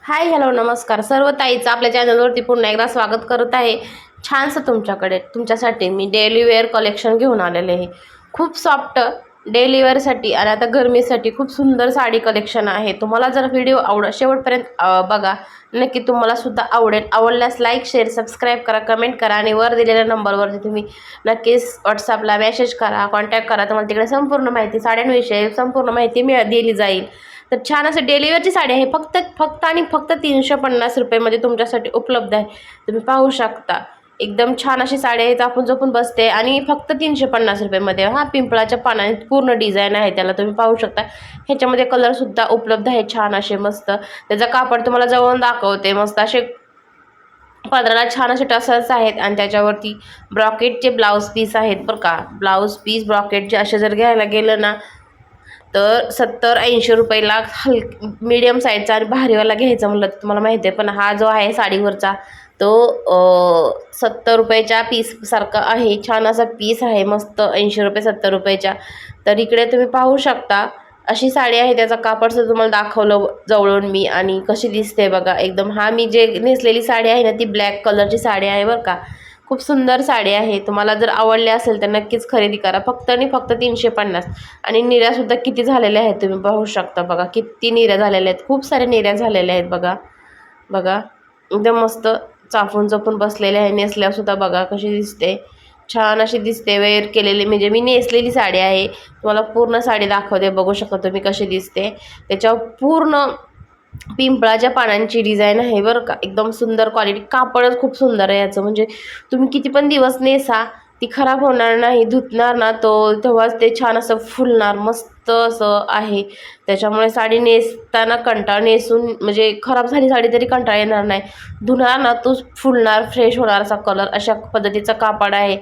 Hi hello नमस्कार सर्व ताईचं आपल्या चॅनलवरती पुन्हा एकदा स्वागत करत आहे. छानसं तुमच्यासाठी मी डेली वेअर कलेक्शन घेऊन आलेले आहे. खूप सॉफ्ट डेली वेअरसाठी आणि आता गरमीसाठी खूप सुंदर साडी कलेक्शन आहे. तुम्हाला जर व्हिडिओ शेवटपर्यंत बघा, नक्की तुम्हाला सुद्धा आवडेल. आवडल्यास लाईक शेअर सबस्क्राईब करा, कमेंट करा आणि वर दिलेल्या नंबरवरती तुम्ही नक्कीच व्हॉट्सअपला मेसेज करा, कॉन्टॅक्ट करा. तुम्हाला तिकडे संपूर्ण माहिती साड्यांविषयी संपूर्ण माहिती दिली जाईल. तर छान असं डेलिव्हरची साडी आहे. फक्त आणि फक्त 350 रुपयेमध्ये तुमच्यासाठी उपलब्ध आहे. तुम्ही पाहू शकता एकदम छान अशी साडी आहे, आपण जपून बसते आणि फक्त 350 रुपयेमध्ये. हा पिंपळाच्या पानाने पूर्ण डिझाईन आहे त्याला, तुम्ही पाहू शकता. ह्याच्यामध्ये कलरसुद्धा उपलब्ध आहे छान असे मस्त. त्याचा कापड तुम्हाला जवळून दाखवते. मस्त असे पदराला छान असे टसल्स आहेत आणि त्याच्यावरती ब्रॉकेटचे ब्लाऊज पीस आहेत बरं का. ब्लाऊज पीस ब्रॉकेटचे असे जर घ्यायला गेलं ना तर 70-80 रुपयाला मीडियम साईजचा आणि भारीवाला घ्यायचा म्हटलं तर तुम्हाला माहिती आहे. पण हा जो आहे साडीवरचा तो 70 रुपयाच्या पीससारखा आहे. छान असा पीस आहे मस्त, 80 रुपये 70 रुपयाच्या. तर इकडे तुम्ही पाहू शकता अशी साडी आहे. त्याचा कापडचं तुम्हाला दाखवलं जवळून मी आणि कशी दिसते बघा एकदम. हा मी जे नेसलेली साडी आहे ना ती ब्लॅक कलरची साडी आहे बरं का. खूप सुंदर साडी आहे. तुम्हाला जर आवडली असेल तर नक्कीच खरेदी करा. फक्त आणि फक्त 350. आणि निर्यासुद्धा किती झालेल्या आहेत तुम्ही पाहू शकता बघा. किती निर्या झालेल्या आहेत, खूप साऱ्या निर्या झालेल्या आहेत बघा. बघा एकदम मस्त चापून चपून बसलेले आहे. नेसल्यासुद्धा बघा कशी दिसते, छान अशी दिसते. वेअर केलेली म्हणजे मी नेसलेली साडी आहे. तुम्हाला पूर्ण साडी दाखवते, बघू शकता तुम्ही कशी दिसते. त्याच्यावर पूर्ण पिंपळाच्या पानांची डिझाईन आहे बरं का. एकदम सुंदर क्वालिटी, कापडच खूप सुंदर आहे याचं. म्हणजे तुम्ही किती पण दिवस नेसा ती खराब होणार नाही. धुतणार ना तेव्हाच ते छान असं फुलणार, मस्त असं आहे. त्याच्यामुळे साडी नेसताना नेसून म्हणजे खराब झाली साडी तरी कंटाळा येणार नाही. धुणार ना तो फुलणार, फ्रेश होणार असा कलर, अशा पद्धतीचं कापड आहे.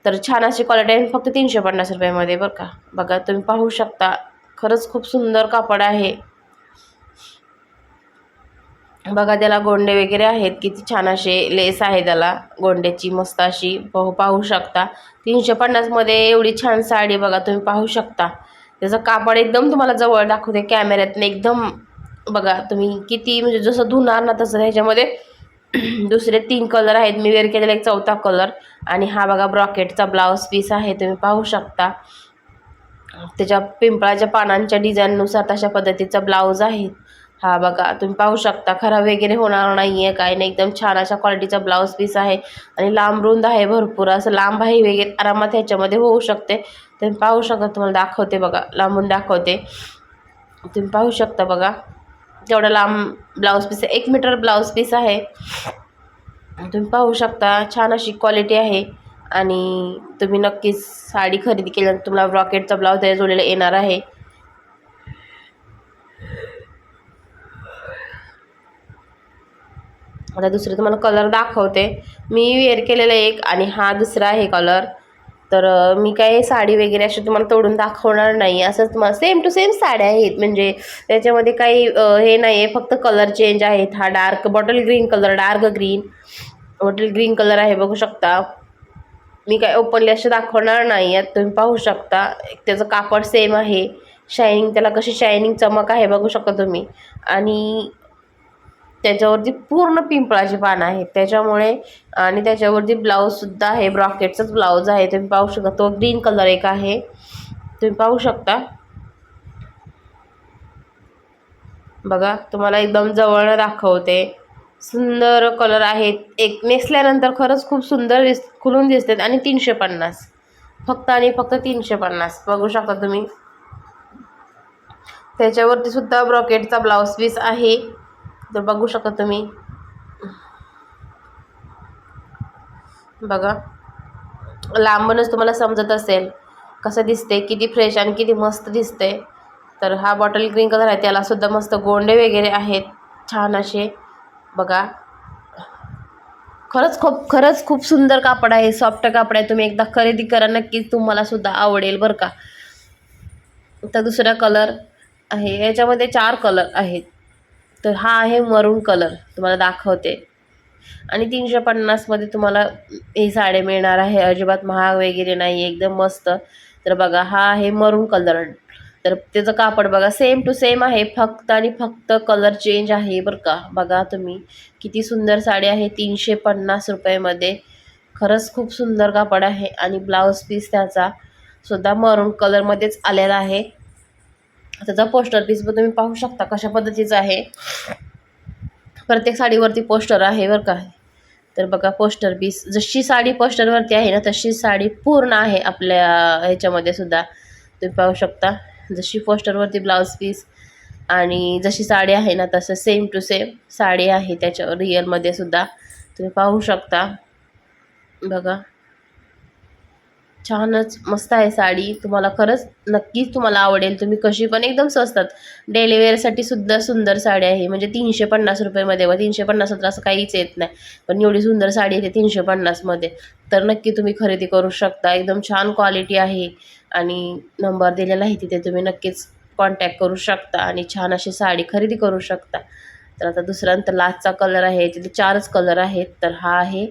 तर छान अशी क्वालिटी आहे. फक्त 350 रुपयामध्ये बरं का. बघा तुम्ही पाहू शकता, खरंच खूप सुंदर कापड आहे. बघा त्याला गोंडे वगैरे आहेत, किती छान असे लेस आहे त्याला गोंड्याची मस्त अशी. पाहू शकता 350 मध्ये एवढी छान साडी बघा तुम्ही पाहू शकता. त्याचं कापड एकदम तुम्हाला जवळ दाखवते कॅमेऱ्यातनं एकदम. बघा तुम्ही किती म्हणजे जसं धुणार ना तसं. ह्याच्यामध्ये दुसरे 3 कलर आहेत. मी वेअर केलेला एक चौथा कलर. आणि हा बघा ब्रॉकेटचा ब्लाऊज पीस आहे, तुम्ही पाहू शकता. त्याच्या पिंपळाच्या पानांच्या डिझाईननुसार तशा पद्धतीचा ब्लाऊज आहे हा. बघा तुम्ही पाहू शकता, खराब वगैरे होणार नाही आहे काय नाही. एकदम छान अशा क्वालिटीचा ब्लाऊज पीस आहे आणि लांब रुंद आहे, भरपूर असं लांब आहे वगैरे आरामात ह्याच्यामध्ये होऊ शकते. तुम्ही पाहू शकता, तुम्हाला दाखवते बघा, लांबून दाखवते. तुम्ही पाहू शकता बघा तेवढा लांब ब्लाऊज पीस आहे. 1 मीटर ब्लाऊज पीस आहे. तुम्ही पाहू शकता छान अशी क्वालिटी आहे. आणि तुम्ही नक्कीच साडी खरेदी केल्यानंतर तुम्हाला ब्रॉकेटचा ब्लाऊज त्याच्या जोडलेला येणार आहे. आता दुसरे तुम्हाला कलर दाखवते. मी वेअर केलेला एक आणि हा दुसरा आहे कलर. तर मी काय साडी वगैरे अशी तुम्हाला तोडून दाखवणार नाही. असंच तुम्हाला सेम टू सेम साड्या आहेत, म्हणजे त्याच्यामध्ये काही हे नाही आहे, फक्त कलर चेंज आहेत. हा dark bottle green colour, bottle green colour आहे बघू शकता. मी काय ओपनली असे दाखवणार नाही आहेत. तुम्ही पाहू शकता त्याचं कापड सेम आहे. शायनिंग, त्याला कशी शायनिंग चमक आहे बघू शकता तुम्ही. आणि त्याच्यावरती पूर्ण पिंपळाची पानं आहेत त्याच्यामुळे. आणि त्याच्यावरती ब्लाऊजसुद्धा आहे, ब्रॉकेटचाच ब्लाऊज आहे. तुम्ही पाहू शकता तो ग्रीन कलर एक आहे, तुम्ही पाहू शकता. बघा तुम्हाला एकदम जवळ दाखवते. सुंदर कलर आहेत. एक नेसल्यानंतर खरंच खूप सुंदर खुलून दिसतात. आणि 350, फक्त आणि फक्त 350 बघू शकता तुम्ही. त्याच्यावरती सुद्धा ब्रॉकेटचा ब्लाऊज पीस आहे, तर बघू शकता तुम्ही. बघा लांबूनच तुम्हाला समजत असेल कसं दिसते, किती फ्रेश आणि किती मस्त दिसते. तर हा बॉटल ग्रीन कलर आहे, त्याला सुद्धा मस्त गोंडे वगैरे आहेत छान असे. बघा खरंच खूप सुंदर कापड आहे, सॉफ्ट कापड आहे. तुम्ही एकदा खरेदी करा, नक्कीच तुम्हाला सुद्धा आवडेल बरं का. तर दुसरा कलर आहे, याच्यामध्ये 4 कलर आहेत. तर हा आहे मरून कलर, तुम्हाला दाखवते. आणि 350 मध्ये तुम्हाला ही साडी मिळणार आहे. अजिबात महाग वगैरे नाही, एकदम मस्त. तर बघा हा आहे मरून कलर, तर त्याचं कापड बघा सेम टू सेम आहे, फक्त आणि फक्त कलर चेंज आहे बरं का. बघा तुम्ही किती सुंदर साडी आहे, 350 रुपयामध्ये. खरंच खूप सुंदर कापड आहे. आणि ब्लाऊज पीस त्याचा सुद्धा मरून कलरमध्येच आलेला आहे. त्याचा पोस्टर पीस पण तुम्ही पाहू शकता कशा पद्धतीचा आहे. प्रत्येक साडीवरती पोस्टर आहे बरं का. तर बघा पोस्टर पीस, जशी साडी पोस्टरवरती आहे ना तशी साडी पूर्ण आहे आपल्या ह्याच्यामध्ये सुद्धा तुम्ही पाहू शकता. जशी पोस्टरवरती ब्लाऊज पीस आणि जशी साडी आहे ना तसं सेम टू सेम साडी आहे त्याच्यावर रिअलमध्ये सुद्धा तुम्ही पाहू शकता. बघा छानच मस्त आहे साडी, तुम्हाला खरंच नक्कीच तुम्हाला आवडेल. तुम्ही कशी पण एकदम स्वस्तात डेली वेअरसाठी सुद्धा सुंदर साडी आहे. म्हणजे 350 रुपयेमध्ये, व 350 तर असं काहीच येत नाही, पण एवढी सुंदर साडी येते 350मध्ये. तर नक्की तुम्ही खरेदी करू शकता. एकदम छान क्वालिटी आहे आणि नंबर दिलेला आहे तिथे तुम्ही नक्कीच कॉन्टॅक्ट करू शकता आणि छान अशी साडी खरेदी करू शकता. तर आता दुसऱ्यानंतर लास्टचा कलर आहे, तिथे 4च कलर आहेत. तर हा आहे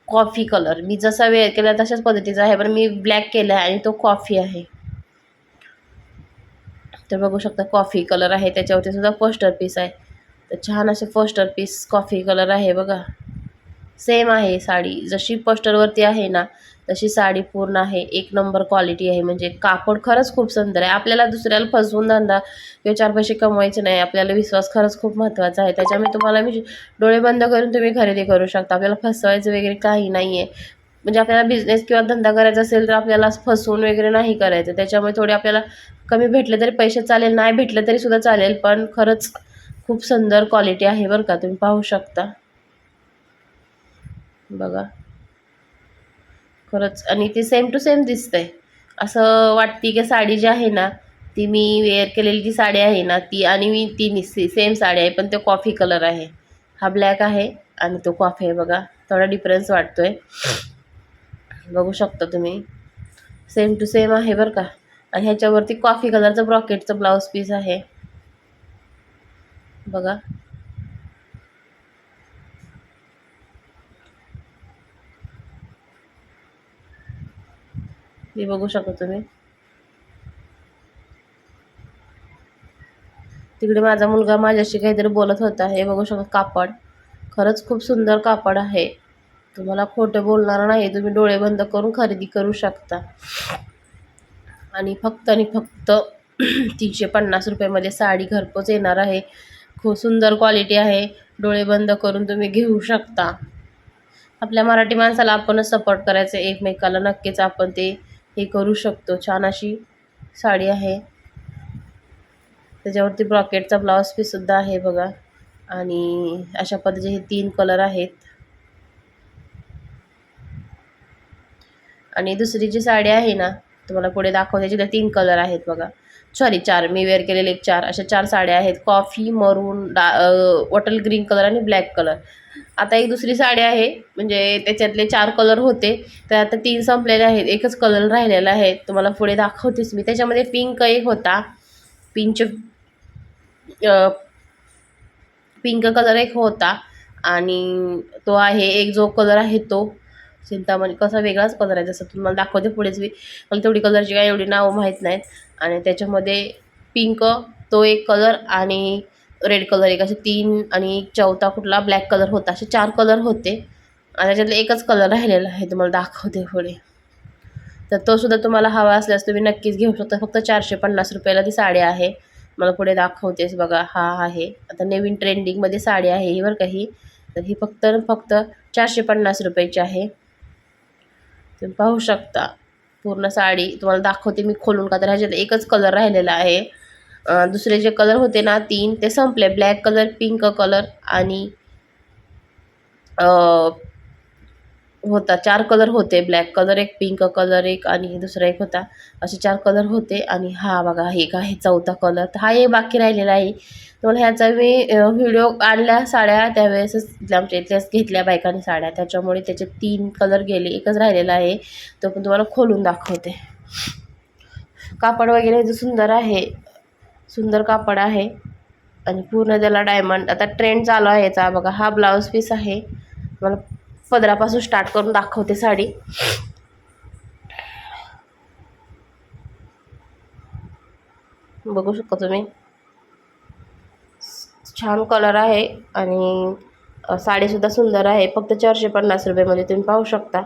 कॉफी कलर. मी जसा वेअर केला तशाच पद्धतीचा आहे, पण मी ब्लॅक केला आहे आणि तो कॉफी आहे. तर बघू शकता कॉफी कलर आहे, त्याच्यावरती सुद्धा पोस्टर पीस आहे. तर छान असे पोस्टर पीस कॉफी कलर आहे बघा. सेम आहे साडी, जशी पोस्टरवरती आहे ना तशी साडी पूर्ण आहे. एक नंबर क्वालिटी आहे. म्हणजे कापड खरंच खूप सुंदर आहे. आपल्याला दुसऱ्याला फसवून धंदा किंवा 4 पैसे कमवायचे नाही, आपल्याला विश्वास खरंच खूप महत्त्वाचा आहे. त्याच्यामुळे तुम्हाला मी डोळे बंद करून तुम्ही खरेदी करू शकता. आपल्याला फसवायचं वगैरे काही नाही आहे. म्हणजे आपल्याला बिझनेस किंवा धंदा करायचा असेल तर आपल्याला फसवून वगैरे नाही करायचं. त्याच्यामुळे थोडे आपल्याला कमी भेटले तरी पैसे चालेल, नाही भेटले तरी सुद्धा चालेल, पण खरंच खूप सुंदर क्वालिटी आहे बरं का. तुम्ही पाहू शकता बघा खरंच. आणि ती सेम टू सेम दिसतंय, असं वाटते की साडी जी आहे ना ती मी वेअर केलेली जी साडी आहे ना ती आणि मी ती सेम साडी आहे, पण तो कॉफी कलर आहे. हा ब्लॅक आहे आणि तो कॉफी आहे. बघा थोडा डिफरन्स वाटतोय, बघू शकता तुम्ही. सेम टू सेम आहे बरं का. आणि ह्याच्यावरती कॉफी कलरचं ब्रॉकेटचं ब्लाऊज पीस आहे बघा. हे बघू शकता तुम्ही. तिकडे माझा मुलगा माझ्याशी काहीतरी बोलत होता. हे बघू शकता कापड खरंच खूप सुंदर कापड आहे. तुम्हाला खोटं बोलणार नाही, तुम्ही डोळे बंद करून खरेदी करू शकता. आणि फक्त 350 रुपयामध्ये साडी घरपोच येणार आहे. खूप सुंदर क्वालिटी आहे. डोळे बंद करून तुम्ही घेऊ शकता. आपल्या मराठी माणसाला आपणच सपोर्ट करायचं एकमेकाला, नक्कीच आपण ते हे करू शकतो. छान अशी साडी आहे, त्याच्यावरती ब्रॉकेटचा ब्लाऊज पीससुद्धा आहे बघा. आणि अशा पद्धतीचे हे 3 कलर आहेत. आणि दुसरी जी साडी आहे ना तुम्हाला पुढे दाखवते, त्याच्यात 3 कलर आहेत बघा. सॉरी 4, मी वेअर केलेले 4, अशा 4 साड्या आहेत. कॉफी, मरून, बॉटल ग्रीन कलर आणि ब्लॅक कलर. आता एक दुसरी साडी आहे, म्हणजे त्याच्यातले 4 कलर होते, तर आता 3 संपलेले आहेत, एकच कलर राहिलेला आहे. तुम्हाला पुढे दाखवतेच मी. त्याच्यामध्ये पिंक एक होता, पिंच पिंक कलर एक होता. आणि तो आहे एक, जो कलर आहे तो चिंतामणी, कसा वेगळाच कलर आहे, जसं तुम्हाला दाखवते पुढेच मी. मला तेवढी कलरची काय एवढी नावं माहीत नाहीत. आणि त्याच्यामध्ये पिंक तो एक कलर आणि रेड कलर एक, असे 3, आणि चौथा कुठला ब्लॅक कलर होता. असे 4 कलर होते आणि त्याच्यातले एकच कलर राहिलेला आहे. तुम्हाला दाखवते पुढे. तर तो सुद्धा तुम्हाला हवा असल्यास तुम्ही नक्कीच घेऊ शकता. फक्त 450 रुपयाला ती साडी आहे. मला पुढे दाखवतेस बघा. हा आहे आता नवीन ट्रेंडिंगमध्ये साडी आहे ही बरं का ही. तर ही फक्त 450 रुपयाची आहे. तुम्ही पाहू शकता पूर्ण साडी तुम्हाला दाखवते मी खोलून, का तर ह्याच्यात एकच कलर राहिलेला आहे. दुसरे जे कलर होते ना 3 ते संपले. ब्लॅक कलर, पिंक कलर आणि होता 4 कलर होते. ब्लॅक कलर एक, पिंक कलर एक आणि दुसरा एक होता. असे 4 कलर होते. आणि हा बघा एक आहे चौथा कलर. तर हा एक बाकी राहिलेला आहे. तुम्हाला ह्याचा मी व्हिडिओ आणल्या साड्या त्यावेळेसच आमच्या इथल्याच घेतल्या बायकांनी साड्या, त्याच्यामुळे त्याचे 3 कलर गेले, एकच राहिलेला आहे. तो पण तुम्हाला खोलून दाखवते. कापड वगैरे जो सुंदर आहे, सुंदर कापड आहे. आणि पूर्ण त्याला डायमंड, आता ट्रेंड चालू आहे याचा बघा. हा ब्लाऊज पीस आहे. मला पदरापासून स्टार्ट करून दाखवते साडी. बघू शकता तुम्ही, छान कलर आहे आणि साडीसुद्धा सुंदर आहे. फक्त 450 रुपयामध्ये तुम्ही पाहू शकता.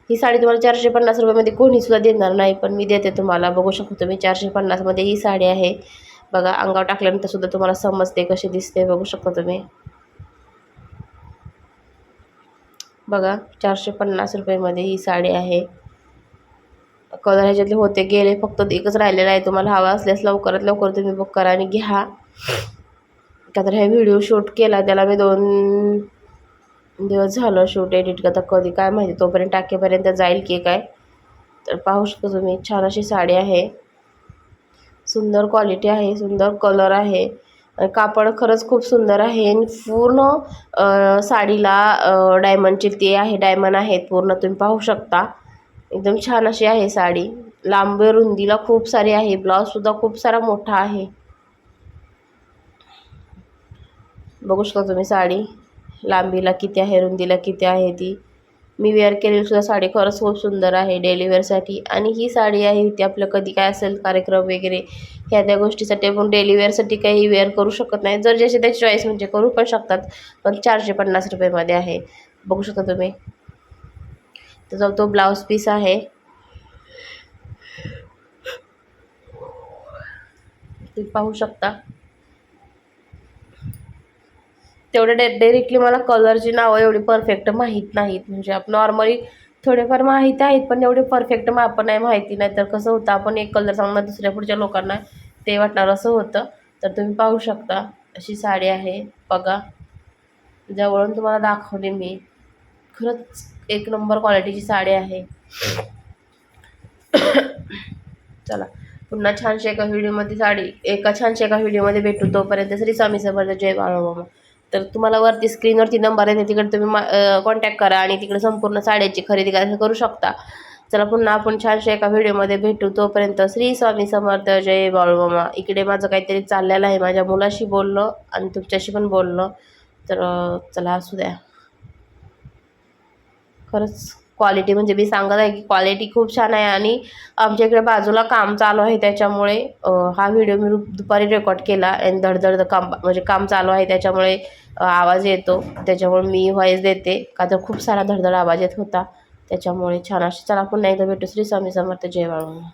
ही साडी तुम्हाला 450 रुपयामध्ये कोणीसुद्धा देणार नाही, पण मी देते तुम्हाला. बघू शकता तुम्ही, 450मध्ये ही साडी आहे. बघा, अंगावर टाकल्यानंतर सुद्धा तुम्हाला समजते कशी दिसते. बघू शकता तुम्ही, बघा 450 रुपयामध्ये ही साडी आहे. कलर ह्याच्यातले होते गेले, फक्त एकच राहिलेला आहे. तुम्हाला हवा असल्यास लवकरात लवकर तुम्ही बुक करा आणि घ्या. का तर हे व्हिडिओ शूट केला त्याला मी 2 दिवस झालं शूट एडिट करता, कधी काय माहिती तोपर्यंत टाकेपर्यंत जाईल की काय. तर पाहू शकता तुम्ही, छान अशी साडी आहे, सुंदर क्वालिटी आहे, सुंदर कलर आहे आणि कापड खरंच खूप सुंदर आहे. आणि पूर्ण साडीला डायमंडचे ते आहे, डायमंड आहेत पूर्ण, तुम्ही पाहू शकता. एकदम छान अशी आहे साडी, लांबी रुंदीला खूप सारी आहे. ब्लाऊजसुद्धा खूप सारा मोठा आहे. बघू शकता तुम्ही, साडी लांबीला किती आहे, रुंदीला किती आहे. ती मी वेअर केलेली सुद्धा साडी खरंच खूप सुंदर आहे डेली वेअरसाठी. आणि ही साडी आहे ती आपलं कधी काय असेल कार्यक्रम वगैरे ह्या त्या गोष्टीसाठी आपण डेली वेअरसाठी काही वेअर करू शकत नाही. जर ज्याची त्याची चॉईस म्हणजे करू पण शकतात, पण 450 रुपयामध्ये आहे. बघू शकता तुम्ही, त्याचा तो ब्लाऊज पीस आहे, तुम्ही पाहू शकता. तेवढे डायरेक्टली मला कलरची नावं एवढी परफेक्ट माहीत नाहीत. म्हणजे आपण नॉर्मली थोडेफार माहीत आहेत, पण एवढे परफेक्ट माप नाही माहिती. नाही तर कसं होतं, आपण एक कलर सांगणार दुसऱ्या पुढच्या लोकांना ते वाटणार, असं होतं. तर तुम्ही पाहू शकता, अशी साडी आहे. बघा, जवळून तुम्हाला दाखवले मी. खरंच एक नंबर क्वालिटीची साडी आहे. चला, पुन्हा छानशा एका छानशा एका व्हिडिओमध्ये भेटू. तोपर्यंत श्री स्वामी समर्थ, जय बाळूमामा. तर तुम्हाला वरती स्क्रीनवरती नंबर आहे, तिकडे तुम्ही कॉन्टॅक्ट करा आणि तिकडे संपूर्ण साड्याची खरेदी करू शकता. चला, पुन्हा आपण छानशा एका व्हिडिओमध्ये भेटू. तोपर्यंत श्री स्वामी समर्थ, जय बाळूमामा. इकडे माझं काहीतरी चाललेलं आहे, माझ्या मुलाशी बोललं आणि तुमच्याशी पण बोललं. तर चला, असू द्या. खरंच क्वालिटी म्हणजे मी सांगत आहे की क्वालिटी खूप छान आहे. आणि आमच्या इकडे बाजूला काम चालू आहे, त्याच्यामुळे हा व्हिडिओ मी दुपारी रेकॉर्ड केला आणि धडधड काम म्हणजे काम चालू आहे, त्याच्यामुळे आवाज येतो. त्याच्यामुळे मी व्हॉईस देते, का तर खूप सारा धडधड आवाज येत होता. त्याच्यामुळे छान अशी. चला, पुन्हा एकदा भेटू. श्री स्वामी समर्थ, जय बाळूमामा.